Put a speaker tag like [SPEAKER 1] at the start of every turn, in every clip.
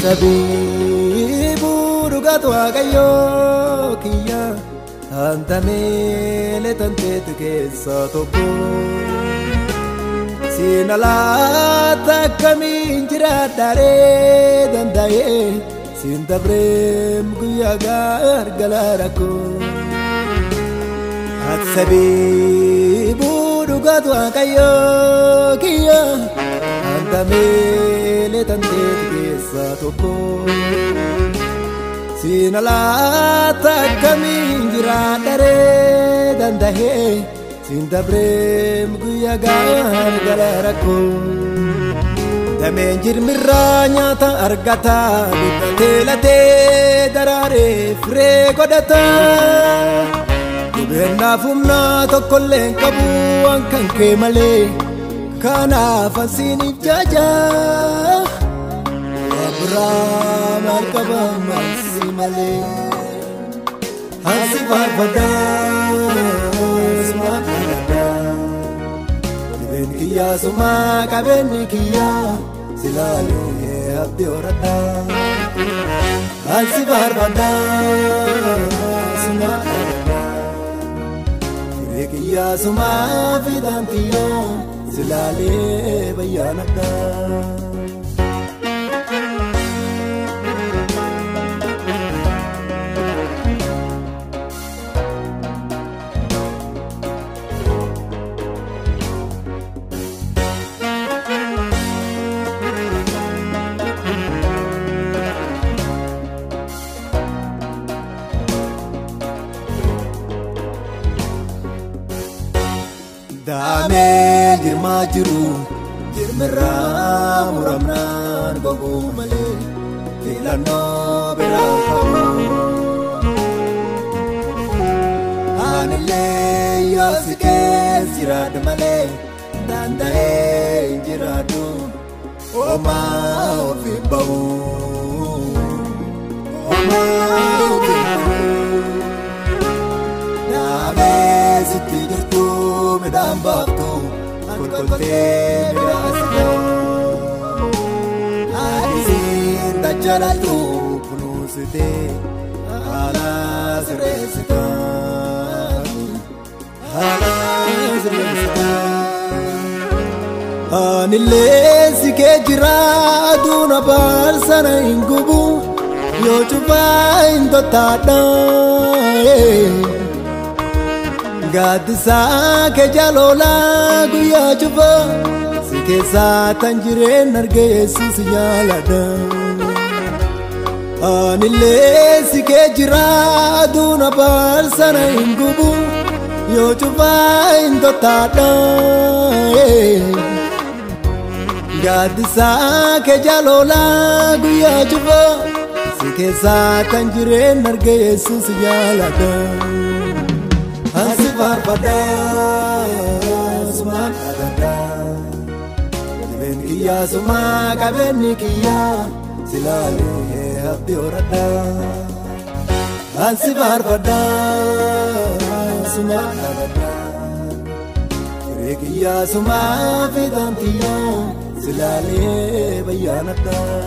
[SPEAKER 1] Sabibu rugat waqayyo kiyya anta mele tante tukessa tokko sinalata kamin jiradare dandaye sindabrem guyya gargalarako Sabibu rugat waqayyo kiyya anta mele tante tukessa tokko sinalata kamin jiradare dandaye sindabrem guyya gargalarako damen jirmirra nyata argata telate darare fre godata benna fumna tokkolleen qabu ankan kee malee kanaaf ansiiniif jaja abraa maal qaba mansi malee ansi faarfadhaa suma kadhadhaa dibeen kiyyaa suma qabeenyi kiyyaa silaalee abdii horadhaa ansi faarfadhaa suma kadhadhaa Kiya suma fidantiyo silale bayanada Dame jirma jiru jirmera muramnan gogu male filano berakamu anile yosike sirad male dandae jiradu oma ofi bau oma ofi dame siti jirtu Medam baktu, kolte berasnya. Hadisin tak jalan tu penuh sedih, alas resita, alas resita. Anile sikejiradu nabal sana inggubu, yo coba into tada. Gadisa ke jalola guya chuba sike sa tanjire narge sinyalada anile sike jiradu na barsana ingubu yo chuba indo tada Gadisa ke jalola guya chuba sike sa tanjire narge sinyalada Ansi faarfadhaa suma kadhadhaa dibeen kiyyaa suma qabeenyi kiyyaa silaalee abdii horadhaa Ansi faarfadhaa suma kadhadhaa kiyyaa suma fidantiyaa silaalee bayyaanadhaa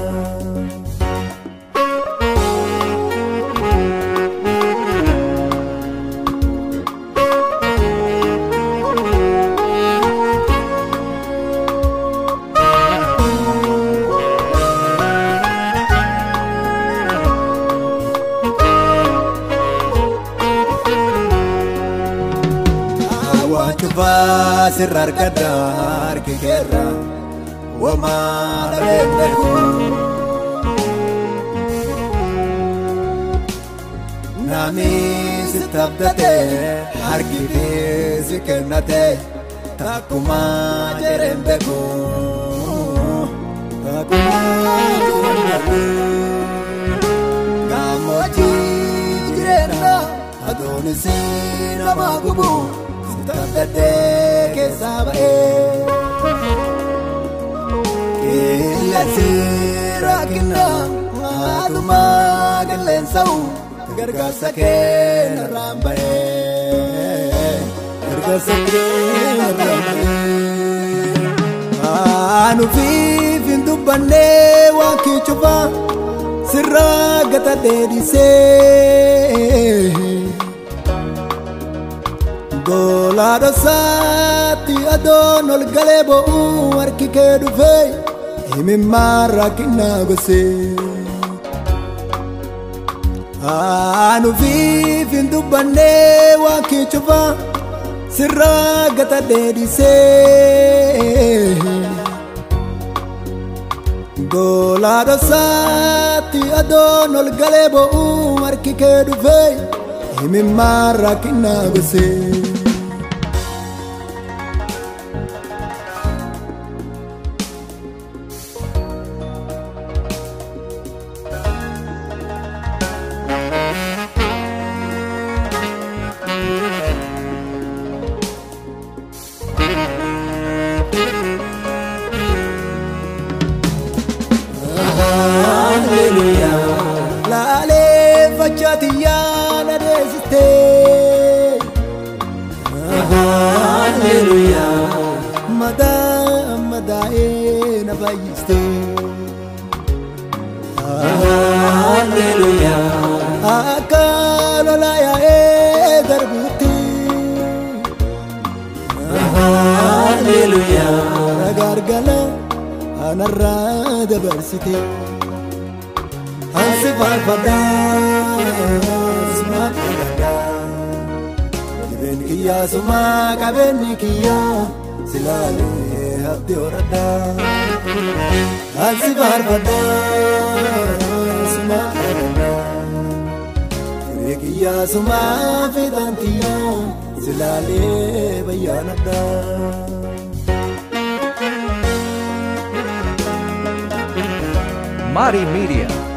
[SPEAKER 1] Sirrar kadar kekera wama rabendaku Nami sitabdate harkite zikenate takuma jerembeku Gamoji jirena adonisi namagubu Tadade ke sabae Kilasira kina Aduma galensau Gargasa ke narambae Gargasa ke narambae Anu fi findu bane wa kichuba sirragata dedise Golado sati adon ol galebo arki kedu fe imi mara kinagose anu vivin dubane wa kichuva sirragata dedise Golado sati adon ol galebo arki kedu fe imi mara kinagose La le facciati ya la desiste Hallelujah Mada na bayiste Hallelujah Akala la ya darbuti Hallelujah Ragargala anarada barsite Ansi farfada Suma kagada Dibin kiya suma kabeni kiya Silale habdi orada Ansi farfada Suma kagada Dibin kiya suma fidan kiya Silale bayanada
[SPEAKER 2] Mari Media.